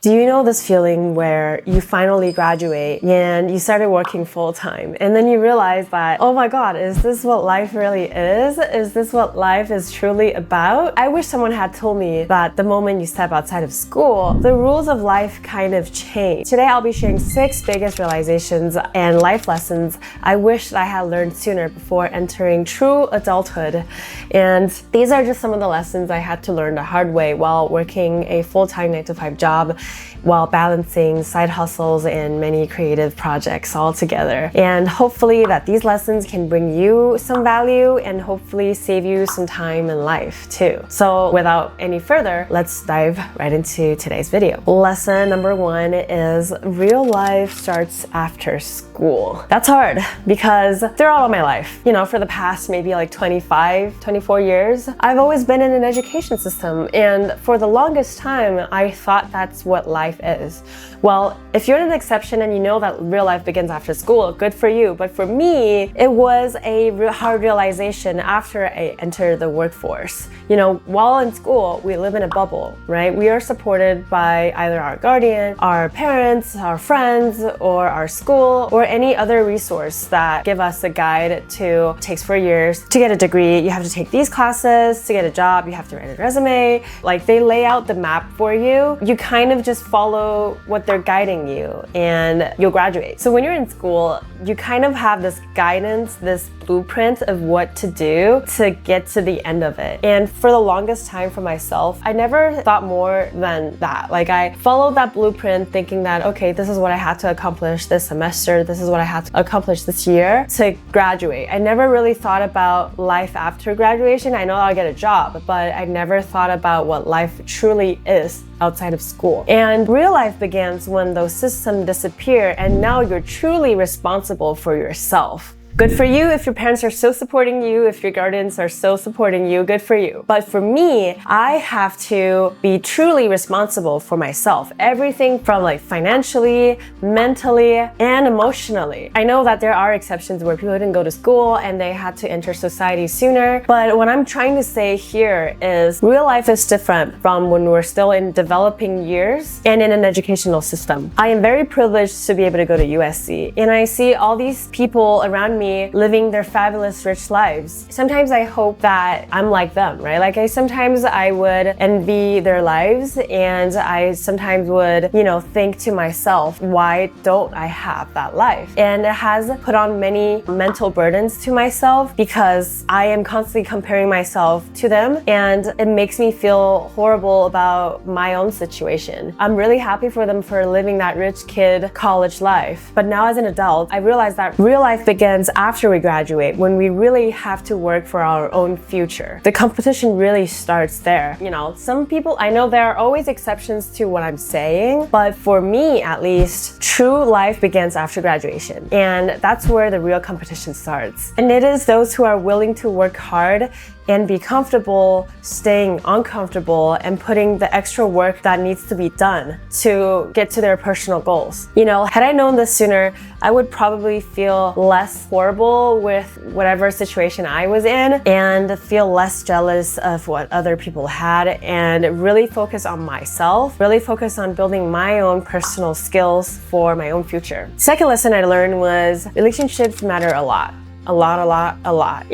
Do you know this feeling where you finally graduate and you started working full-time and then you realize that, oh my God, is this what life really is? Is this what life is truly about? I wish someone had told me that the moment you step outside of school, the rules of life kind of change. Today I'll be sharing 6 biggest realizations and life lessons I wish that I had learned sooner before entering true adulthood. And these are just some of the lessons I had to learn the hard way while working a full-time 9-to-5 job, while balancing side hustles and many creative projects all together. And hopefully that these lessons can bring you some value and hopefully save you some time in life too. So without any further, let's dive right into today's video. Lesson number 1 is real life starts after school. That's hard because throughout all my life, for the past maybe like 24 years, I've always been in an education system. And for the longest time, I thought that's what life is. Well, if you're an exception and you know that real life begins after school, good for you. But for me, it was a hard realization after I entered the workforce. While in school, we live in a bubble, right? We are supported by either our guardian, our parents, our friends, or our school, or any other resource that give us a guide to, it takes 4 years to get a degree. You have to take these classes to get a job. You have to write a resume. Like, they lay out the map for you. You kind of just follow what they're guiding you and you'll graduate. So when you're in school, you kind of have this guidance, this blueprint of what to do to get to the end of it. And for the longest time for myself, I never thought more than that. Like, I followed that blueprint thinking that, okay, this is what I had to accomplish this semester. This is what I had to accomplish this year to graduate. I never really thought about life after graduation. I know I'll get a job, but I never thought about what life truly is outside of school. And real life begins when those systems disappear and now you're truly responsible for yourself. Good for you if your parents are still supporting you, if your guardians are still supporting you, good for you. But for me, I have to be truly responsible for myself. Everything from like financially, mentally, and emotionally. I know that there are exceptions where people didn't go to school and they had to enter society sooner. But what I'm trying to say here is real life is different from when we're still in developing years and in an educational system. I am very privileged to be able to go to USC and I see all these people around me living their fabulous, rich lives. Sometimes I hope that I'm like them, right? Like, sometimes I would envy their lives and I sometimes would, think to myself, why don't I have that life? And it has put on many mental burdens to myself because I am constantly comparing myself to them and it makes me feel horrible about my own situation. I'm really happy for them for living that rich kid college life. But now as an adult, I realize that real life begins after we graduate, when we really have to work for our own future. The competition really starts there. Some people, I know there are always exceptions to what I'm saying, but for me at least, true life begins after graduation. And that's where the real competition starts. And it is those who are willing to work hard and be comfortable staying uncomfortable and putting the extra work that needs to be done to get to their personal goals. Had I known this sooner, I would probably feel less horrible with whatever situation I was in and feel less jealous of what other people had and really focus on myself, really focus on building my own personal skills for my own future. Second lesson I learned was relationships matter a lot. A lot.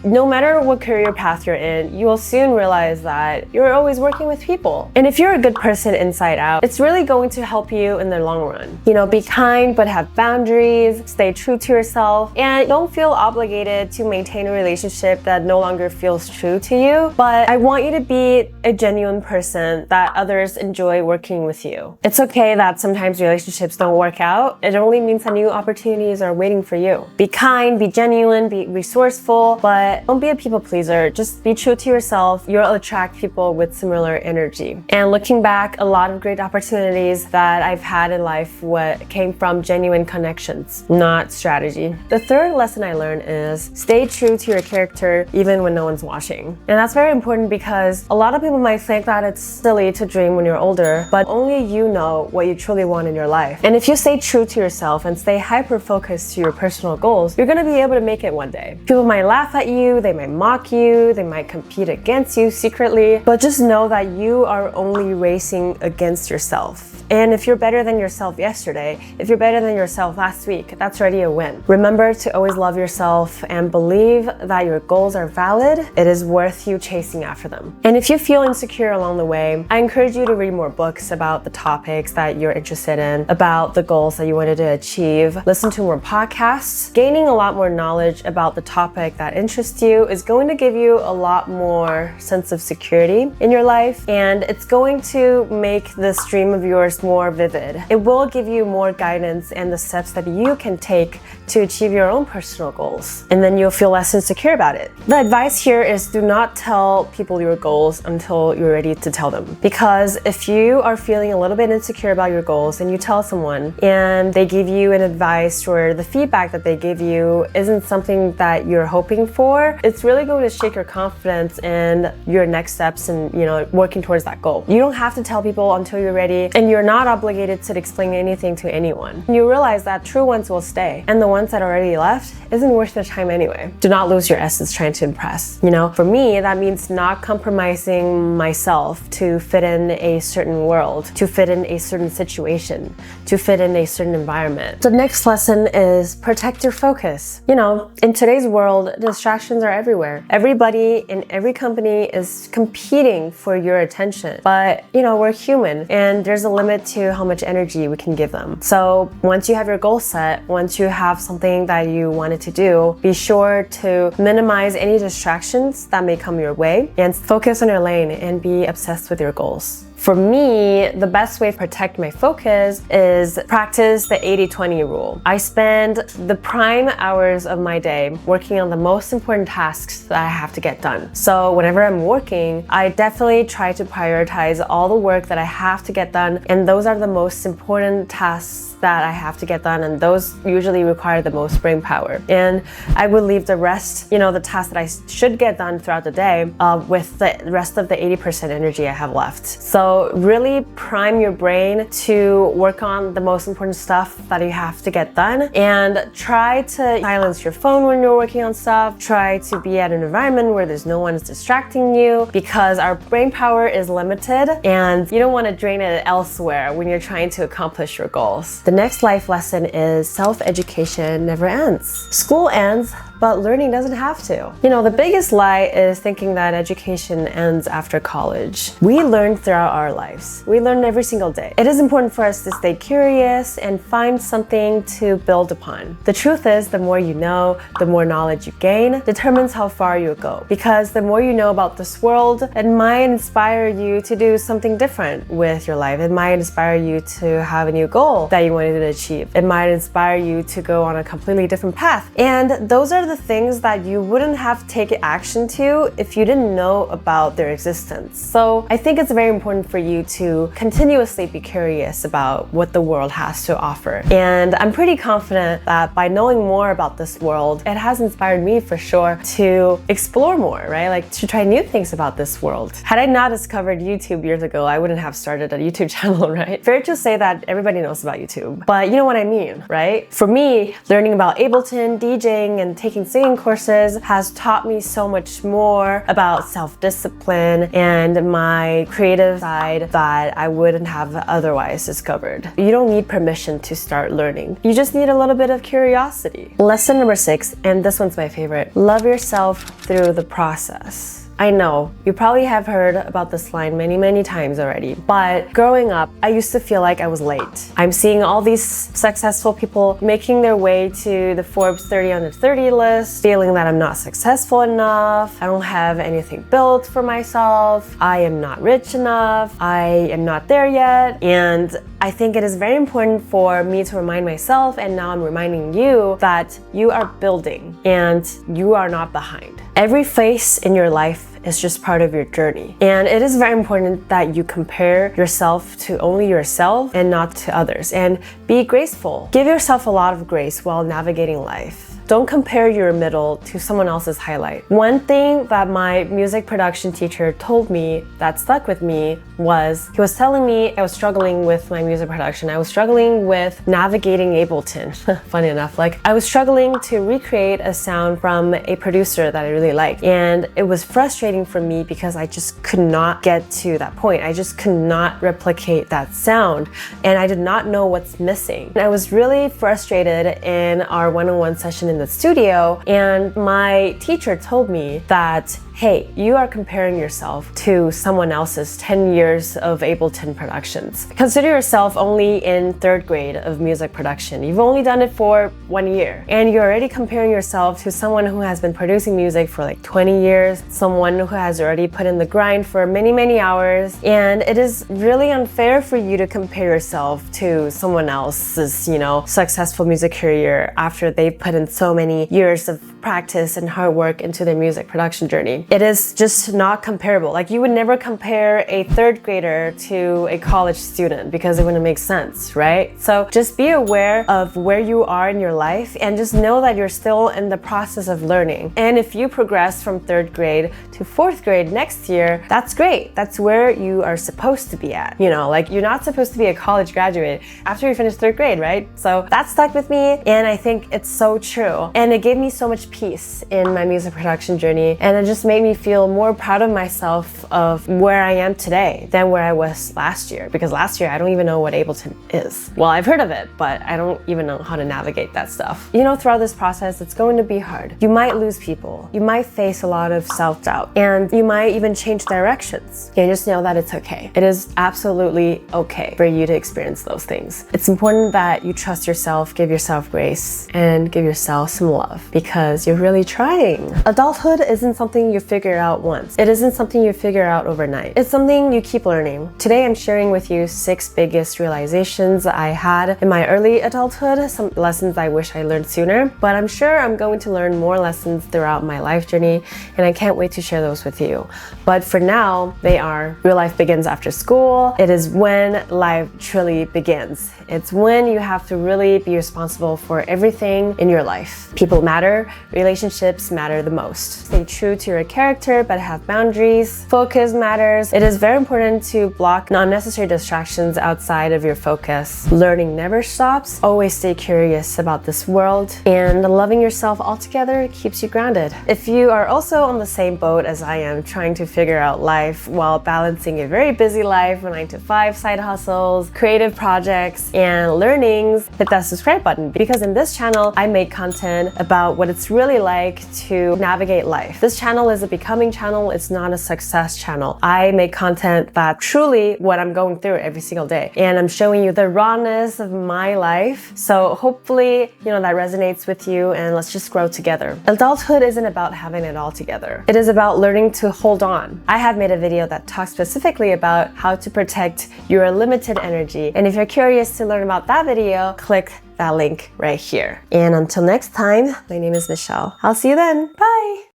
No matter what career path you're in, you will soon realize that you're always working with people. And if you're a good person inside out, it's really going to help you in the long run. Be kind, but have boundaries, stay true to yourself, and don't feel obligated to maintain a relationship that no longer feels true to you. But I want you to be a genuine person that others enjoy working with you. It's okay that sometimes relationships don't work out. It only means that new opportunities are waiting for you. Be kind, be genuine, be resourceful, but don't be a people pleaser. Just be true to yourself. You'll attract people with similar energy. And looking back, a lot of great opportunities that I've had in life came from genuine connections, not strategy. The third lesson I learned is stay true to your character even when no one's watching. And that's very important because a lot of people might think that it's silly to dream when you're older, but only you know what you truly want in your life. And if you stay true to yourself and stay hyper-focused to your personal goals, you're going to be able to make it one day. People might laugh at you, they might mock you, they might compete against you secretly, but just know that you are only racing against yourself. And if you're better than yourself yesterday, if you're better than yourself last week, that's already a win. Remember to always love yourself and believe that your goals are valid. It is worth you chasing after them. And if you feel insecure along the way, I encourage you to read more books about the topics that you're interested in, about the goals that you wanted to achieve. Listen to more podcasts. Gaining a lot more knowledge about the topic that interests you is going to give you a lot more sense of security in your life, and it's going to make this dream of yours more vivid. It will give you more guidance and the steps that you can take to achieve your own personal goals, and then you'll feel less insecure about it. The advice here is do not tell people your goals until you're ready to tell them, because if you are feeling a little bit insecure about your goals and you tell someone and they give you an advice or the feedback that they give you isn't something that you're hoping for, it's really going to shake your confidence in your next steps and working towards that goal. You don't have to tell people until you're ready, and you're not obligated to explain anything to anyone. You realize that true ones will stay, and the ones that already left isn't worth their time anyway. Do not lose your essence trying to impress. For me, that means not compromising myself to fit in a certain world, to fit in a certain situation, to fit in a certain environment. The next lesson is protect your focus. In today's world, distractions are everywhere. Everybody in every company is competing for your attention, but we're human and there's a limit to how much energy we can give them. So once you have your goal set, once you have something that you wanted to do, be sure to minimize any distractions that may come your way and focus on your lane and be obsessed with your goals. For me, the best way to protect my focus is practice the 80-20 rule. I spend the prime hours of my day working on the most important tasks that I have to get done. So whenever I'm working, I definitely try to prioritize all the work that I have to get done, and those are the most important tasks that I have to get done, and those usually require the most brain power. And I would leave the rest, the tasks that I should get done throughout the day with the rest of the 80% energy I have left. So really prime your brain to work on the most important stuff that you have to get done, and try to silence your phone when you're working on stuff. Try to be at an environment where there's no one distracting you, because our brain power is limited and you don't want to drain it elsewhere when you're trying to accomplish your goals. The next life lesson is self-education never ends. School ends, but learning doesn't have to. The biggest lie is thinking that education ends after college. We learn throughout our lives. We learn every single day. It is important for us to stay curious and find something to build upon. The truth is, the more you know, the more knowledge you gain, determines how far you go. Because the more you know about this world, it might inspire you to do something different with your life. It might inspire you to have a new goal that you wanted to achieve. It might inspire you to go on a completely different path. And those are the things that you wouldn't have taken action to if you didn't know about their existence. So I think it's very important for you to continuously be curious about what the world has to offer. And I'm pretty confident that by knowing more about this world, it has inspired me for sure to explore more, right? Like to try new things about this world. Had I not discovered YouTube years ago, I wouldn't have started a YouTube channel, right? Fair to say that everybody knows about YouTube, but you know what I mean, right? For me, learning about Ableton, DJing, and taking singing courses has taught me so much more about self-discipline and my creative side that I wouldn't have otherwise discovered. You don't need permission to start learning. You just need a little bit of curiosity. Lesson number 6, and this one's my favorite. Love yourself through the process. I know, you probably have heard about this line many times already, but growing up, I used to feel like I was late. I'm seeing all these successful people making their way to the Forbes 30 under 30 list, feeling that I'm not successful enough, I don't have anything built for myself, I am not rich enough, I am not there yet, and I think it is very important for me to remind myself, and now I'm reminding you, that you are building and you are not behind. Every phase in your life is just part of your journey. And it is very important that you compare yourself to only yourself and not to others. And be graceful. Give yourself a lot of grace while navigating life. don't compare your middle to someone else's highlight. One thing that my music production teacher told me that stuck with me was, he was telling me I was struggling with my music production. I was struggling with navigating Ableton. Funny enough, like I was struggling to recreate a sound from a producer that I really liked. And it was frustrating for me because I just could not get to that point. I just could not replicate that sound. And I did not know what's missing. And I was really frustrated in our one-on-one session in the studio. And my teacher told me that, hey, you are comparing yourself to someone else's 10 years of Ableton productions. Consider yourself only in 3rd grade of music production. You've only done it for 1 year. And you're already comparing yourself to someone who has been producing music for like 20 years, someone who has already put in the grind for many, many hours. And it is really unfair for you to compare yourself to someone else's, successful music career after they've put in so many years of practice and hard work into their music production journey. It is just not comparable. Like you would never compare a 3rd grader to a college student because it wouldn't make sense, right? So just be aware of where you are in your life and just know that you're still in the process of learning. And if you progress from 3rd grade to 4th grade next year, that's great. That's where you are supposed to be at. Like you're not supposed to be a college graduate after you finish 3rd grade, right? So that stuck with me and I think it's so true. And it gave me so much peace in my music production journey, and it just made me feel more proud of myself of where I am today than where I was last year, because last year I don't even know what Ableton is. Well, I've heard of it, but I don't even know how to navigate that stuff. Throughout this process, it's going to be hard. You might lose people. You might face a lot of self-doubt, and you might even change directions. And just know that it's okay. It is absolutely okay for you to experience those things. It's important that you trust yourself, give yourself grace, and give yourself some love because you're really trying. Adulthood isn't something you figure out once. It isn't something you figure out overnight. It's something you keep learning. Today I'm sharing with you 6 biggest realizations I had in my early adulthood, some lessons I wish I learned sooner, but I'm sure I'm going to learn more lessons throughout my life journey, and I can't wait to share those with you. But for now, they are: real life begins after school. It is when life truly begins. It's when you have to really be responsible for everything in your life. People matter, relationships matter the most. Stay true to your character, but have boundaries. Focus matters. It is very important to block unnecessary distractions outside of your focus. Learning never stops. Always stay curious about this world, and loving yourself altogether keeps you grounded. If you are also on the same boat as I am, trying to figure out life while balancing a very busy life, 9 to 5 side hustles, creative projects, and learnings, hit that subscribe button, because in this channel, I make content about what it's really like to navigate life. This channel is a becoming channel. It's not a success channel. I make content that truly what I'm going through every single day, and I'm showing you the rawness of my life. So hopefully, that resonates with you, and let's just grow together. Adulthood isn't about having it all together. It is about learning to hold on. I have made a video that talks specifically about how to protect your limited energy. And if you're curious to learn about that video, click that link right here. And until next time, my name is Michelle. I'll see you then. Bye.